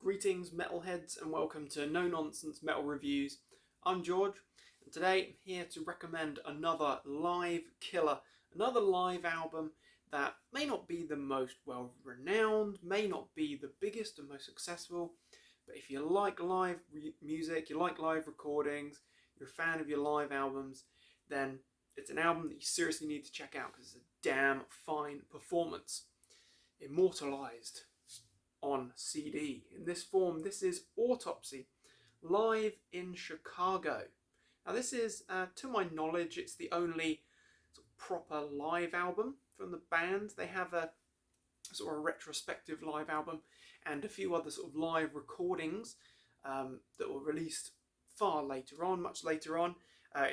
Greetings metalheads and welcome to No Nonsense Metal Reviews. I'm George and today I'm here to recommend another live killer, another live album that may not be the most well renowned, may not be the biggest and most successful, but if you like live music, you like live recordings, you're a fan of your live albums, then it's an album that you seriously need to check out because it's a damn fine performance. Immortalized on CD. In this form, this is Autopsy, live in Chicago. Now this is, to my knowledge, it's the only sort of proper live album from the band. They have a sort of retrospective live album and a few other sort of live recordings that were released far later on, much later on,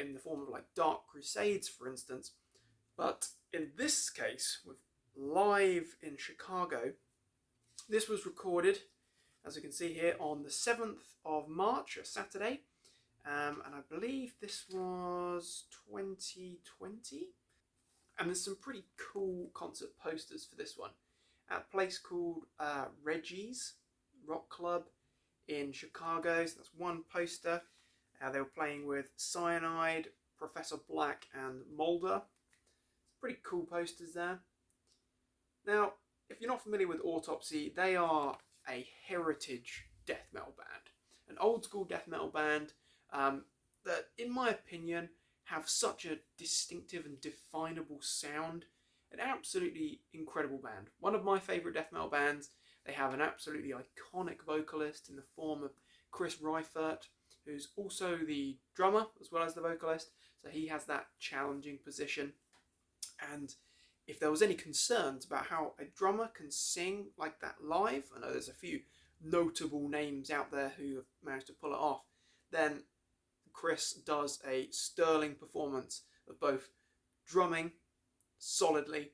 in the form of like Dark Crusades, for instance. But in this case, with live in Chicago, this was recorded, as you can see here, on the 7th of March, a Saturday, and I believe this was 2020. And there's some pretty cool concert posters for this one at a place called Reggie's Rock Club in Chicago. So that's one poster. They were playing with Cyanide, Professor Black, and Mulder. Pretty cool posters there. Now, if you're not familiar with Autopsy, they are a heritage death metal band. An old school death metal band that, in my opinion, have such a distinctive and definable sound. An absolutely incredible band. One of my favourite death metal bands. They have an absolutely iconic vocalist in the form of Chris Reifert, who's also the drummer as well as the vocalist. So he has that challenging position. And if there was any concerns about how a drummer can sing like that live, I know there's a few notable names out there who have managed to pull it off, then Chris does a sterling performance of both drumming solidly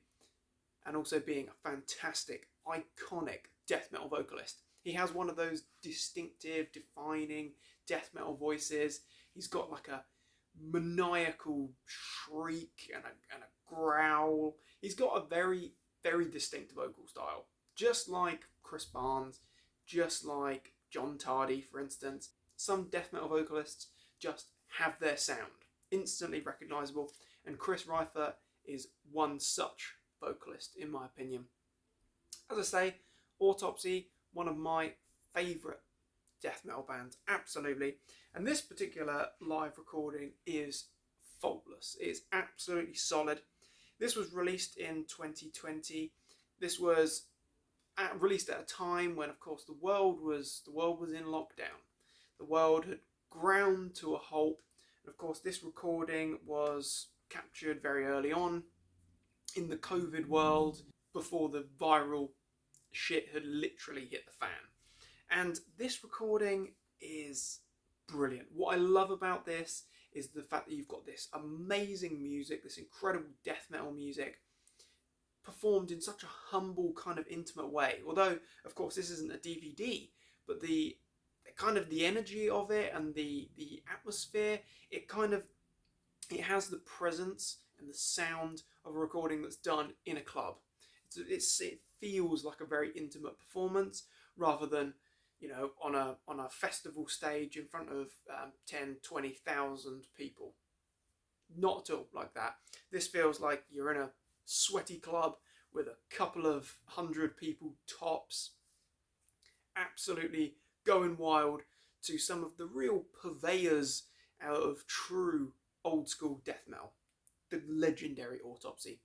and also being a fantastic, iconic death metal vocalist. He has one of those distinctive, defining death metal voices. He's got like a maniacal shriek and a growl. He's got a very, very distinct vocal style, just like Chris Barnes, just like John Tardy, for instance. Some death metal vocalists just have their sound instantly recognizable, and Chris Reifert is one such vocalist, in my opinion. As I say, Autopsy, one of my favourite death metal bands, absolutely. And this particular live recording is faultless. It's absolutely solid. This was released in 2020. This was released at a time when, of course, the world was in lockdown. The world had ground to a halt. And of course, this recording was captured very early on in the COVID world, before the viral shit had literally hit the fan. And this recording is brilliant. What I love about this is the fact that you've got this amazing music, this incredible death metal music, performed in such a humble, kind of intimate way. Although, of course, this isn't a DVD, but the kind of the energy of it and the atmosphere, it has the presence and the sound of a recording that's done in a club. It feels like a very intimate performance rather than, you know, on a festival stage in front of 10, 20,000 people. Not at all like that. This feels like you're in a sweaty club with a couple of 100 people tops, absolutely going wild to some of the real purveyors out of true old school death metal, the legendary Autopsy.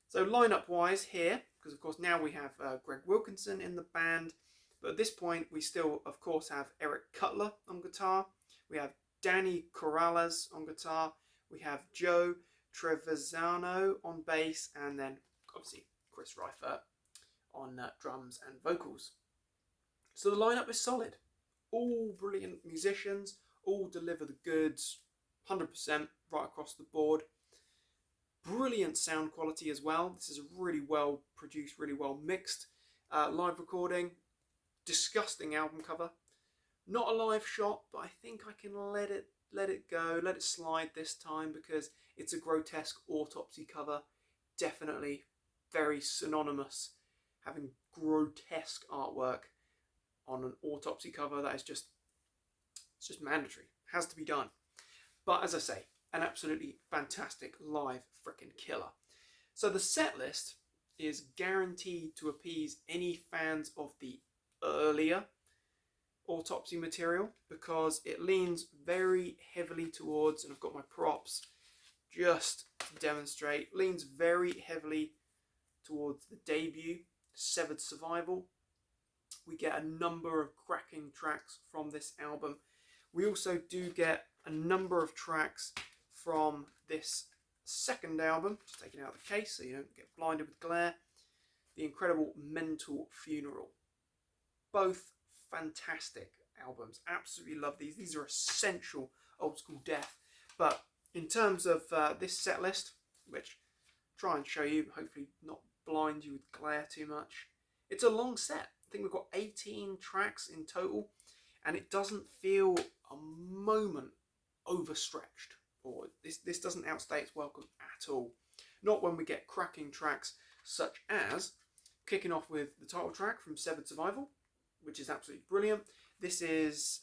So lineup wise here, because of course now we have Greg Wilkinson in the band, but at this point we still of course have Eric Cutler on guitar, we have Danny Corrales on guitar, we have Joe Trevisano on bass, and then obviously Chris Reifert on drums and vocals. So the lineup is solid. All brilliant musicians, all deliver the goods, 100% right across the board. Brilliant sound quality as well. This is a really well produced, really well mixed live recording. Disgusting album cover. Not a live shot, but I think I can let it go, let it slide this time, because it's a grotesque Autopsy cover. Definitely very synonymous, having grotesque artwork on an Autopsy cover. That is it's just mandatory. It has to be done. But as I say, an absolutely fantastic live frickin' killer. So the set list is guaranteed to appease any fans of the earlier Autopsy material, because it leans very heavily towards, and I've got my props just to demonstrate, leans very heavily towards the debut, Severed Survival. We get a number of cracking tracks from this album. We also do get a number of tracks from this second album, just taking it out of the case so you don't get blinded with glare, the incredible Mental Funeral. Both fantastic albums. Absolutely love these. These are essential old school death. But in terms of this set list, which I'll try and show you, hopefully not blind you with glare too much, it's a long set. I think we've got 18 tracks in total, and it doesn't feel a moment overstretched, or this doesn't outstay its welcome at all. Not when we get cracking tracks such as, kicking off with the title track from Severed Survival, which is absolutely brilliant. This is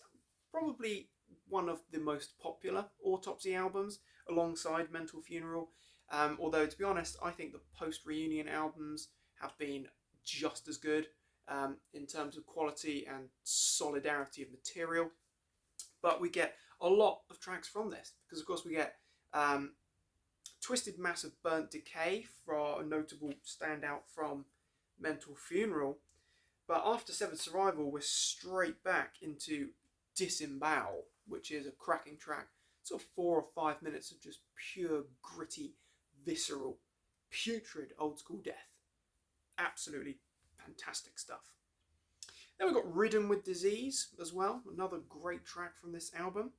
probably one of the most popular Autopsy albums alongside Mental Funeral, although to be honest I think the post-reunion albums have been just as good in terms of quality and solidarity of material. But we get a lot of tracks from this, because of course we get Twisted Mass of Burnt Decay for a notable standout from Mental Funeral. But after Severed Survival, we're straight back into Disembowel, which is a cracking track. Sort of 4 or 5 minutes of just pure, gritty, visceral, putrid old school death. Absolutely fantastic stuff. Then we've got Ridden with Disease as well, another great track from this album.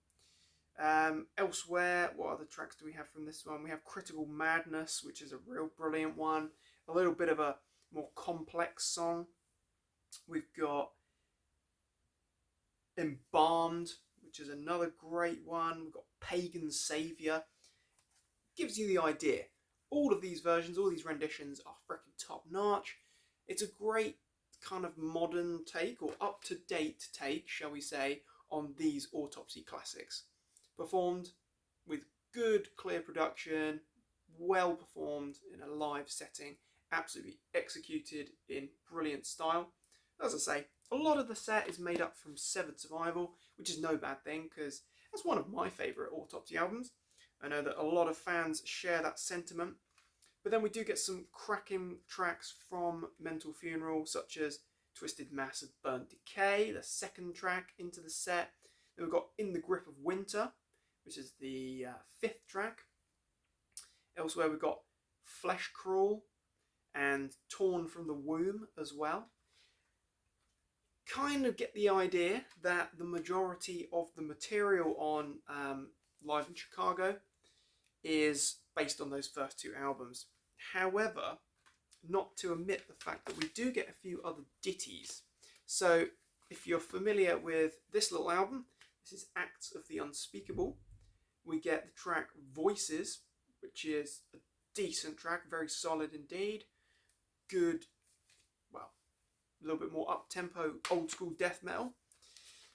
Elsewhere, what other tracks do we have from this one? We have Critical Madness, which is a real brilliant one. A little bit of a more complex song. We've got Embalmed, which is another great one. We've got Pagan Saviour. Gives you the idea. All of these versions, all these renditions are freaking top notch. It's a great kind of modern take, or up-to-date take, shall we say, on these Autopsy classics. Performed with good, clear production, well performed in a live setting, absolutely executed in brilliant style. As I say, a lot of the set is made up from Severed Survival, which is no bad thing, because that's one of my favourite Autopsy albums. I know that a lot of fans share that sentiment. But then we do get some cracking tracks from Mental Funeral, such as Twisted Mass of Burnt Decay, the second track into the set. Then we've got In the Grip of Winter, which is the 5th track. Elsewhere we've got Flesh Crawl and Torn from the Womb as well. Kind of get the idea that the majority of the material on Live in Chicago is based on those first 2 albums. However, not to omit the fact that we do get a few other ditties. So if you're familiar with this little album, this is Acts of the Unspeakable. We get the track Voices, which is a decent track, very solid indeed. Good, well, a little bit more up-tempo, old-school death metal.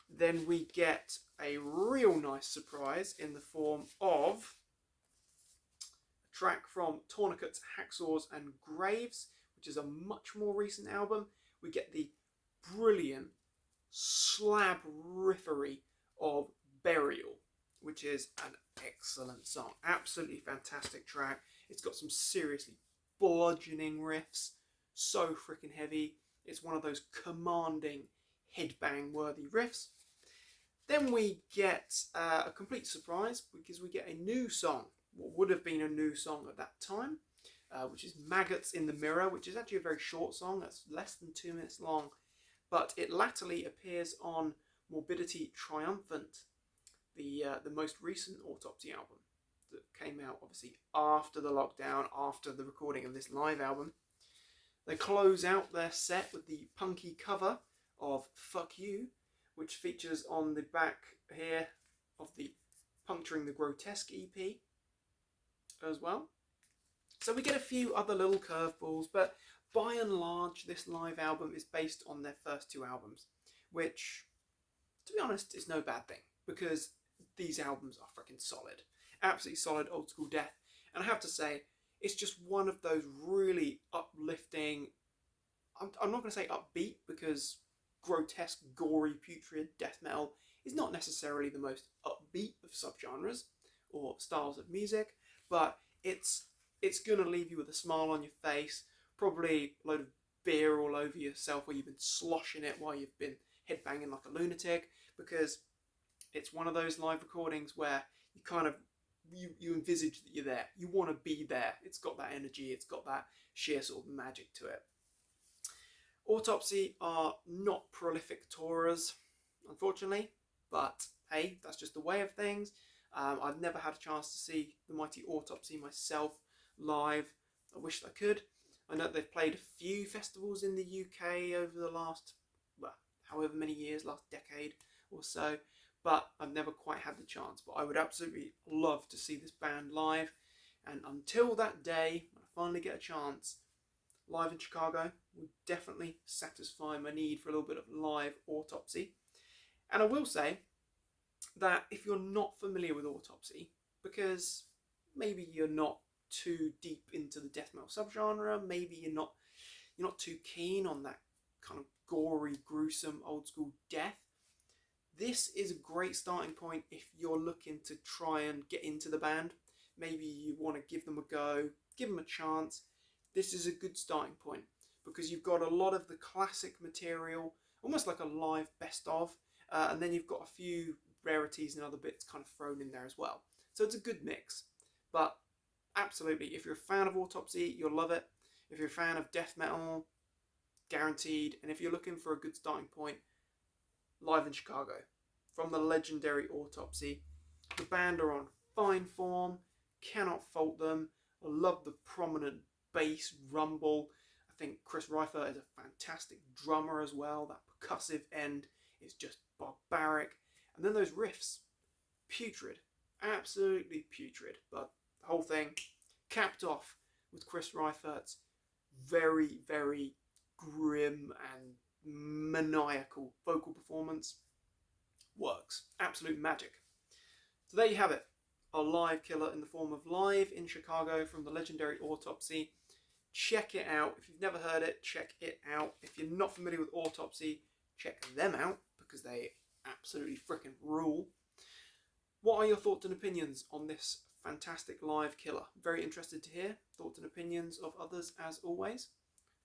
Then we get a real nice surprise in the form of a track from Tourniquets, Hacksaws and Graves, which is a much more recent album. We get the brilliant slab riffery of Burial, which is an excellent song. Absolutely fantastic track. It's got some seriously bludgeoning riffs, so freaking heavy. It's one of those commanding headbang worthy riffs. Then we get a complete surprise, because we get a new song, what would have been a new song at that time, which is Maggots in the Mirror, which is actually a very short song. That's less than 2 minutes long, but it latterly appears on Morbidity Triumphant, the most recent Autopsy album that came out obviously after the lockdown, after the recording of this live album. They close out their set with the punky cover of Fuck You, which features on the back here of the Puncturing the Grotesque EP as well. So we get a few other little curveballs, but by and large this live album is based on their first 2 albums. which, to be honest, is no bad thing, because these albums are freaking solid. Absolutely solid old school death. And I have to say, it's just one of those really uplifting, I'm not going to say upbeat, because grotesque, gory, putrid death metal is not necessarily the most upbeat of subgenres or styles of music, but it's going to leave you with a smile on your face, probably a load of beer all over yourself where you've been sloshing it while you've been headbanging like a lunatic, because it's one of those live recordings where you kind of you envisage that you're there. You want to be there. It's got that energy. It's got that sheer sort of magic to it. Autopsy are not prolific tourers, unfortunately, but hey, that's just the way of things. I've never had a chance to see the mighty Autopsy myself live. I wish I could. I know they've played a few festivals in the UK over the last, well, however many years, last decade or so, but I've never quite had the chance. But I would absolutely love to see this band live, and until that day, when I finally get a chance, live in Chicago would definitely satisfy my need for a little bit of live Autopsy. And I will say that if you're not familiar with Autopsy, because maybe you're not too deep into the death metal subgenre, maybe you're not too keen on that kind of gory, gruesome, old school death, this is a great starting point if you're looking to try and get into the band. Maybe you want to give them a go, give them a chance. This is a good starting point because you've got a lot of the classic material, almost like a live best of, and then you've got a few rarities and other bits kind of thrown in there as well. So it's a good mix. But absolutely, if you're a fan of Autopsy, you'll love it. If you're a fan of death metal, guaranteed. And if you're looking for a good starting point, live in Chicago from the legendary Autopsy. The band are on fine form, cannot fault them. I love the prominent bass rumble. I think Chris Reifert is a fantastic drummer as well. That percussive end is just barbaric. And then those riffs, putrid, absolutely putrid. But the whole thing capped off with Chris Reifert's very, very grim and maniacal vocal performance. Works. Absolute magic. So there you have it. A live killer in the form of Live in Chicago from the legendary Autopsy. Check it out. If you've never heard it, check it out. If you're not familiar with Autopsy, check them out because they absolutely freaking rule. What are your thoughts and opinions on this fantastic live killer? Very interested to hear thoughts and opinions of others as always.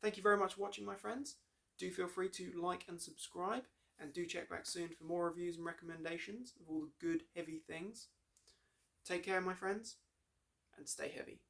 Thank you very much for watching, my friends. Do feel free to like and subscribe, and do check back soon for more reviews and recommendations of all the good, heavy things. Take care, my friends, and stay heavy.